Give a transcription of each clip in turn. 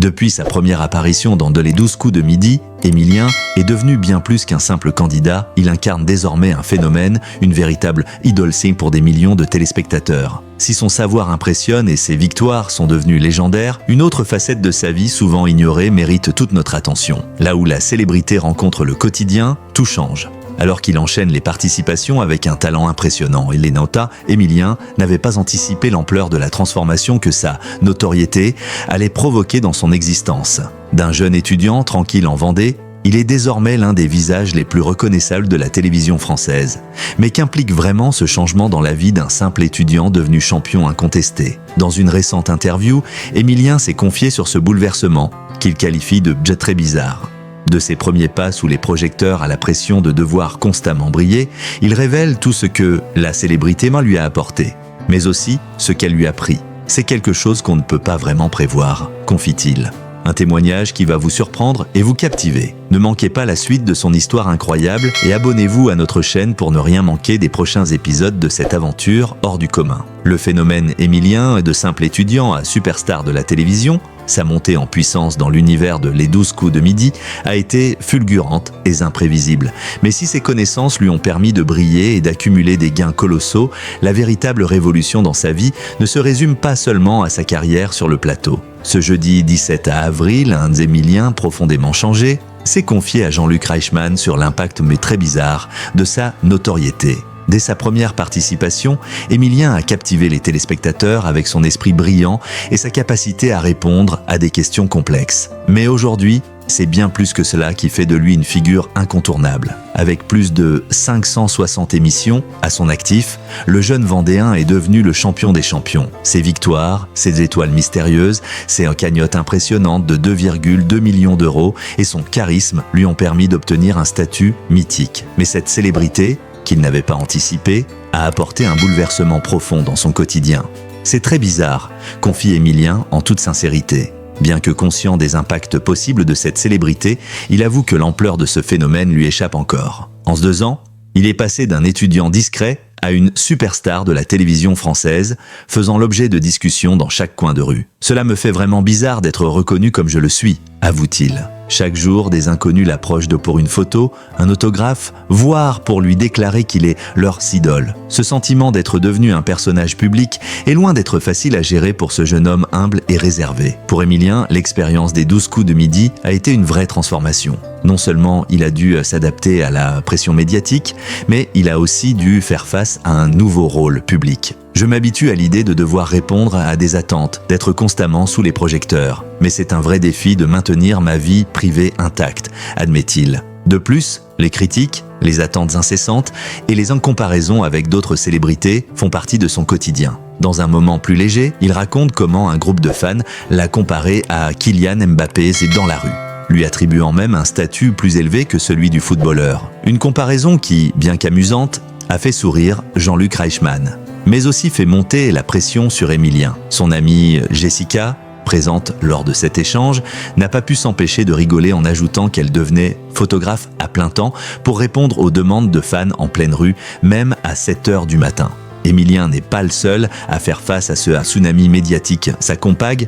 Depuis sa première apparition dans les 12 coups de midi, Émilien est devenu bien plus qu'un simple candidat, il incarne désormais un phénomène, une véritable idole-signe pour des millions de téléspectateurs. Si son savoir impressionne et ses victoires sont devenues légendaires, une autre facette de sa vie souvent ignorée mérite toute notre attention. Là où la célébrité rencontre le quotidien, tout change. Alors qu'il enchaîne les participations avec un talent impressionnant et les nota, Émilien n'avait pas anticipé l'ampleur de la transformation que sa notoriété allait provoquer dans son existence. D'un jeune étudiant tranquille en Vendée, il est désormais l'un des visages les plus reconnaissables de la télévision française. Mais qu'implique vraiment ce changement dans la vie d'un simple étudiant devenu champion incontesté? Dans une récente interview, Émilien s'est confié sur ce bouleversement, qu'il qualifie de « très bizarre ». De ses premiers pas sous les projecteurs à la pression de devoir constamment briller, il révèle tout ce que la célébrité lui a apporté, mais aussi ce qu'elle lui a pris. C'est quelque chose qu'on ne peut pas vraiment prévoir, confie-t-il. Un témoignage qui va vous surprendre et vous captiver. Ne manquez pas la suite de son histoire incroyable et abonnez-vous à notre chaîne pour ne rien manquer des prochains épisodes de cette aventure hors du commun. Le phénomène Émilien, de simple étudiant à superstar de la télévision, sa montée en puissance dans l'univers de Les 12 coups de midi a été fulgurante et imprévisible. Mais si ses connaissances lui ont permis de briller et d'accumuler des gains colossaux, la véritable révolution dans sa vie ne se résume pas seulement à sa carrière sur le plateau. Ce jeudi 17 avril, un Émilien profondément changé s'est confié à Jean-Luc Reichmann sur l'impact mais très bizarre de sa notoriété. Dès sa première participation, Émilien a captivé les téléspectateurs avec son esprit brillant et sa capacité à répondre à des questions complexes. Mais aujourd'hui, c'est bien plus que cela qui fait de lui une figure incontournable. Avec plus de 560 émissions à son actif, le jeune Vendéen est devenu le champion des champions. Ses victoires, ses étoiles mystérieuses, ses cagnottes impressionnantes de 2,2 millions d'euros et son charisme lui ont permis d'obtenir un statut mythique. Mais cette célébrité, qu'il n'avait pas anticipé, a apporté un bouleversement profond dans son quotidien. C'est très bizarre, confie Émilien en toute sincérité. Bien que conscient des impacts possibles de cette célébrité, il avoue que l'ampleur de ce phénomène lui échappe encore. En 2 ans, il est passé d'un étudiant discret à une superstar de la télévision française, faisant l'objet de discussions dans chaque coin de rue. Cela me fait vraiment bizarre d'être reconnu comme je le suis, avoue-t-il. Chaque jour, des inconnus l'approchent pour une photo, un autographe, voire pour lui déclarer qu'il est leur idole. Ce sentiment d'être devenu un personnage public est loin d'être facile à gérer pour ce jeune homme humble et réservé. Pour Émilien, l'expérience des 12 coups de midi a été une vraie transformation. Non seulement il a dû s'adapter à la pression médiatique, mais il a aussi dû faire face à un nouveau rôle public. Je m'habitue à l'idée de devoir répondre à des attentes, d'être constamment sous les projecteurs. Mais c'est un vrai défi de maintenir ma vie privée intacte, admet-il. De plus, les critiques, les attentes incessantes et les comparaisons avec d'autres célébrités font partie de son quotidien. Dans un moment plus léger, il raconte comment un groupe de fans l'a comparé à Kylian Mbappé dans la rue, lui attribuant même un statut plus élevé que celui du footballeur. Une comparaison qui, bien qu'amusante, a fait sourire Jean-Luc Reichmann, mais aussi fait monter la pression sur Émilien. Son amie Jessica, présente lors de cet échange, n'a pas pu s'empêcher de rigoler en ajoutant qu'elle devenait photographe à plein temps pour répondre aux demandes de fans en pleine rue, même à 7h du matin. Émilien n'est pas le seul à faire face à ce tsunami médiatique. Sa compagne,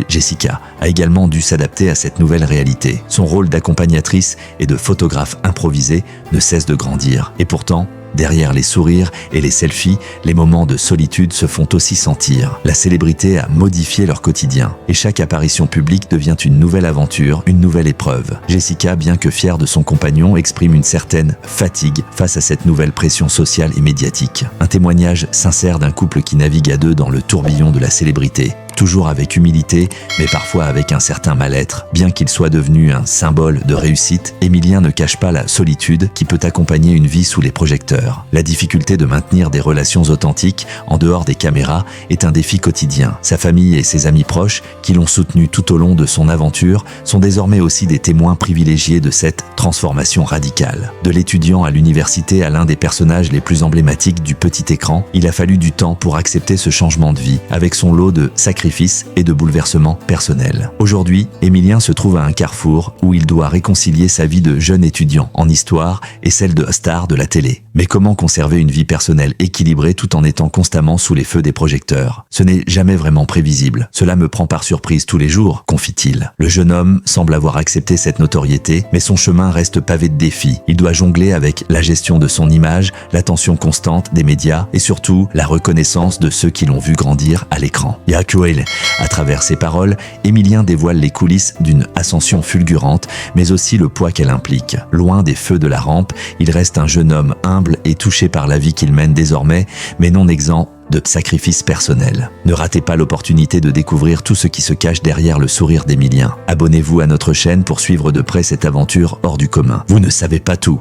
Jessica, a également dû s'adapter à cette nouvelle réalité. Son rôle d'accompagnatrice et de photographe improvisée ne cesse de grandir. Et pourtant, derrière les sourires et les selfies, les moments de solitude se font aussi sentir. La célébrité a modifié leur quotidien et chaque apparition publique devient une nouvelle aventure, une nouvelle épreuve. Jessica, bien que fière de son compagnon, exprime une certaine fatigue face à cette nouvelle pression sociale et médiatique. Un témoignage sincère d'un couple qui navigue à deux dans le tourbillon de la célébrité. Toujours avec humilité, mais parfois avec un certain mal-être. Bien qu'il soit devenu un symbole de réussite, Émilien ne cache pas la solitude qui peut accompagner une vie sous les projecteurs. La difficulté de maintenir des relations authentiques en dehors des caméras est un défi quotidien. Sa famille et ses amis proches, qui l'ont soutenu tout au long de son aventure, sont désormais aussi des témoins privilégiés de cette transformation radicale. De l'étudiant à l'université à l'un des personnages les plus emblématiques du petit écran, il a fallu du temps pour accepter ce changement de vie, avec son lot de sacrifices sacrifices et de bouleversements personnels. Aujourd'hui, Émilien se trouve à un carrefour où il doit réconcilier sa vie de jeune étudiant en histoire et celle de star de la télé. Mais comment conserver une vie personnelle équilibrée tout en étant constamment sous les feux des projecteurs? Ce n'est jamais vraiment prévisible. Cela me prend par surprise tous les jours, confie-t-il. Le jeune homme semble avoir accepté cette notoriété, mais son chemin reste pavé de défis. Il doit jongler avec la gestion de son image, l'attention constante des médias et surtout la reconnaissance de ceux qui l'ont vu grandir à l'écran. Yakuel. À travers ses paroles, Émilien dévoile les coulisses d'une ascension fulgurante, mais aussi le poids qu'elle implique. Loin des feux de la rampe, il reste un jeune homme humble et touché par la vie qu'il mène désormais, mais non exempt de sacrifices personnels. Ne ratez pas l'opportunité de découvrir tout ce qui se cache derrière le sourire d'Émilien. Abonnez-vous à notre chaîne pour suivre de près cette aventure hors du commun. Vous ne savez pas tout,